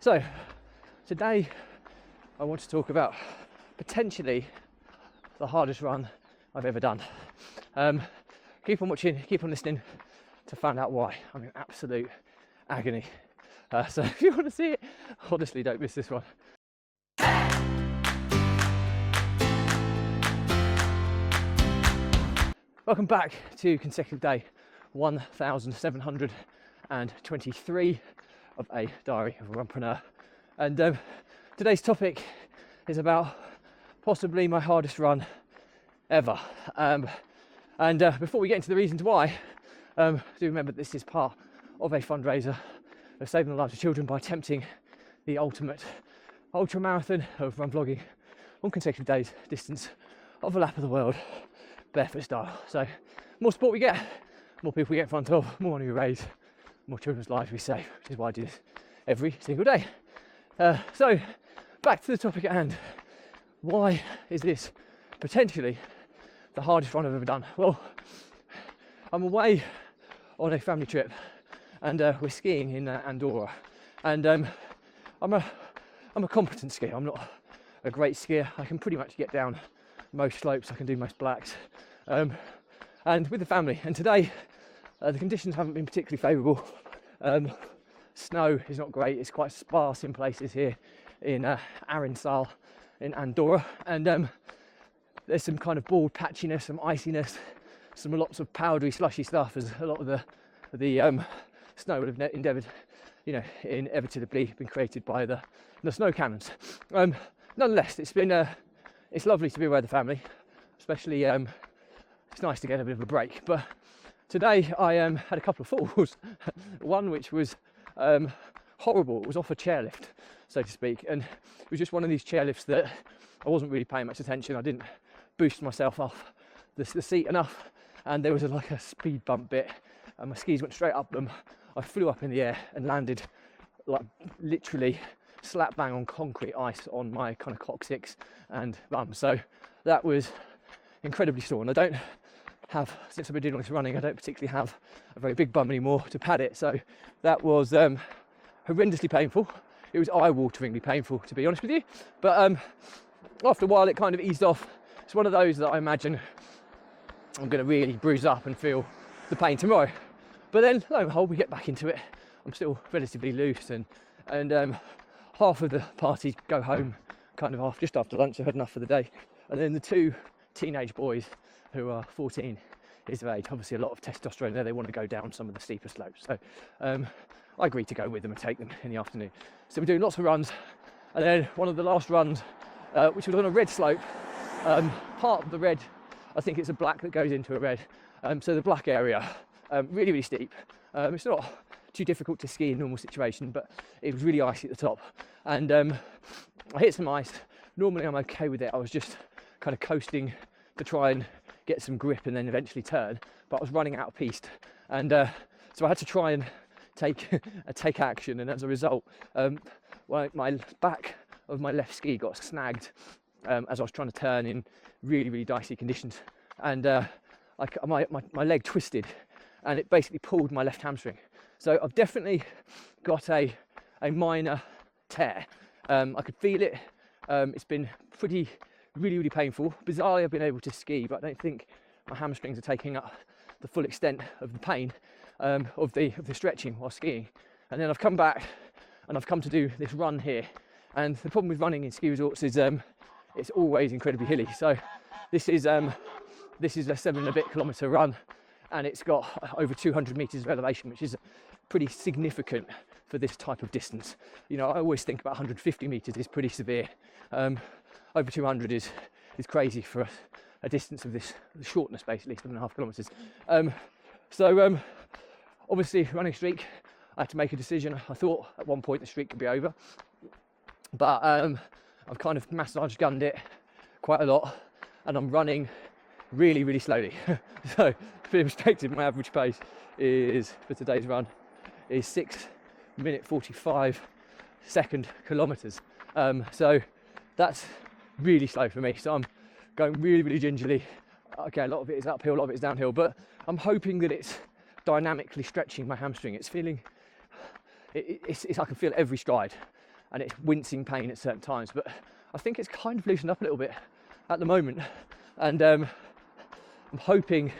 So today I want to talk about potentially the hardest run I've ever done. Keep on watching, keep on listening to find out why. I'm in absolute agony. So if you want to see it, honestly don't miss this one. Welcome back to consecutive day 1723 of a Diary of a Runpreneur. And today's topic is about possibly my hardest run ever. And before we get into the reasons why, do remember this is part of a fundraiser of saving the lives of children by attempting the ultimate ultra marathon of run vlogging on consecutive days, distance of a lap of the world, barefoot style. So more support we get, more people we get in front of, more money we raise, more children's lives we save, which is why I do this every single day. So back to the topic at hand. Why is this potentially the hardest run I've ever done? Well, I'm away on a family trip and we're skiing in Andorra, and I'm a competent skier. I'm not a great skier. I can pretty much get down most slopes. I can do most blacks, and with the family. And today the conditions haven't been particularly favourable. Snow is not great. It's quite sparse in places here in Arinsal in Andorra, and there's some kind of bald patchiness, some iciness, some lots of powdery slushy stuff, as a lot of the snow would have inevitably been created by the snow cannons. Nonetheless, it's lovely to be with the family, especially it's nice to get a bit of a break. But today I had a couple of falls. One which was horrible. It was off a chairlift, so to speak, and it was just one of these chairlifts that I wasn't really paying much attention. I didn't boost myself off the seat enough, and there was like a speed bump bit, and my skis went straight up them. I flew up in the air and landed like literally slap bang on concrete ice on my kind of coccyx and bum. So that was incredibly sore, and I don't have, since I've been doing all this running, I don't particularly have a very big bum anymore to pad it. So that was horrendously painful. It was eye-wateringly painful, to be honest with you. But after a while, it kind of eased off. It's one of those that I imagine I'm going to really bruise up and feel the pain tomorrow. But then, lo and behold, we get back into it. I'm still relatively loose, and half of the party go home kind of just after lunch. They've had enough for the day. And then the two teenage boys who are 14 years of age, obviously a lot of testosterone there, they want to go down some of the steeper slopes. So I agreed to go with them and take them in the afternoon. So we're doing lots of runs, and then one of the last runs, which was on a red slope, part of the red, I think it's a black that goes into a red, so the black area, really, really steep. It's not too difficult to ski in normal situation, but it was really icy at the top, and I hit some ice. Normally I'm okay with it. I was just kind of coasting to try and get some grip and then eventually turn, but I was running out of piste, and so I had to try and take action, and as a result, my back of my left ski got snagged as I was trying to turn in really, really dicey conditions, and my leg twisted, and it basically pulled my left hamstring. So I've definitely got a minor tear. I could feel it. It's been really, really painful. Bizarrely, I've been able to ski, but I don't think my hamstrings are taking up the full extent of the pain of the stretching while skiing. And then I've come back and I've come to do this run here. And the problem with running in ski resorts is it's always incredibly hilly. So this is a 7 and a bit kilometre run, and it's got over 200 metres of elevation, which is pretty significant for this type of distance. You know, I always think about 150 metres is pretty severe. Over 200 is crazy for a distance of this shortness, basically 7.5 kilometres. So obviously running streak, I had to make a decision. I thought at one point the streak could be over, but I've kind of massage gunned it quite a lot, and I'm running really, really slowly. So to put in perspective, my average pace is, for today's run, is 6 minute 45 second kilometres. So that's really slow for me. So I'm going really, really gingerly. Okay, a lot of it is uphill, a lot of it is downhill, but I'm hoping that it's dynamically stretching my hamstring. It's feeling, I can feel every stride. and it's wincing pain at certain times. But I think it's kind of loosened up a little bit at the moment, and I'm hoping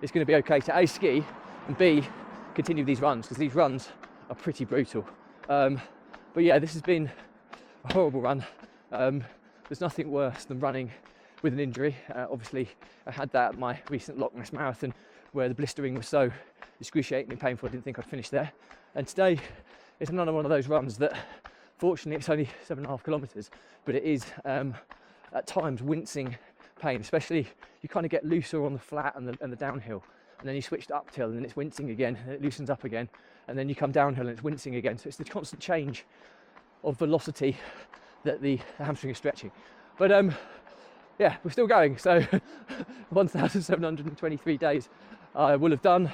it's going to be okay to A, ski, and B, continue these runs, because these runs are pretty brutal. But yeah, this has been a horrible run. There's nothing worse than running with an injury. Obviously, I had that at my recent Loch Ness Marathon, where the blistering was so excruciatingly painful I didn't think I'd finish there. And today it's another one of those runs that, fortunately, it's only 7.5 kilometres, but it is at times wincing pain, especially you kind of get looser on the flat and the downhill, and then you switch to uphill and then it's wincing again, and it loosens up again, and then you come downhill and it's wincing again. So it's the constant change of velocity that the hamstring is stretching. But yeah, we're still going. So 1,723 days I will have done,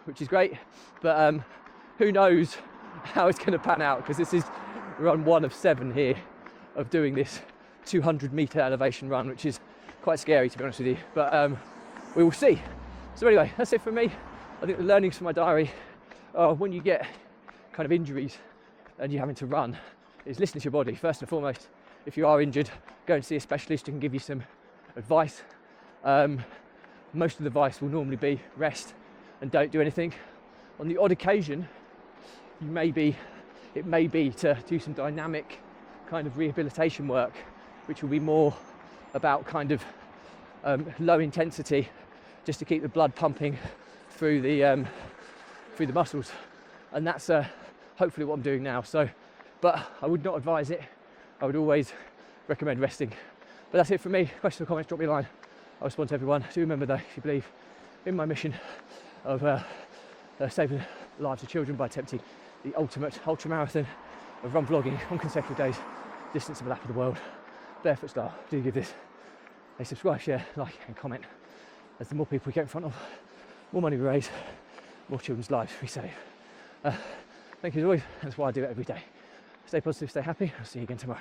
which is great. But who knows how it's going to pan out, because this is run 1 of 7 here of doing this 200-metre elevation run, which is quite scary, to be honest with you. But we will see. So anyway, that's it for me. I think the learnings from my diary are, when you get kind of injuries and you're having to run, is listen to your body first and foremost. If you are injured, go and see a specialist who can give you some advice. Most of the advice will normally be rest and don't do anything. On the odd occasion, it may be to do some dynamic kind of rehabilitation work, which will be more about kind of low intensity, just to keep the blood pumping through the muscles, and that's hopefully what I'm doing now. So, but I would not advise it. I would always recommend resting. But that's it from me. Questions or comments, drop me a line. I'll respond to everyone. Do remember though, if you believe in my mission of saving the lives of children by attempting the ultimate ultra marathon of run vlogging on consecutive days, distance of a lap of the world, barefoot style, do give this a subscribe, share, like and comment, as the more people we get in front of, more money we raise, more children's lives we save. Thank you as always. That's why I do it every day. Stay positive, stay happy. I'll see you again tomorrow.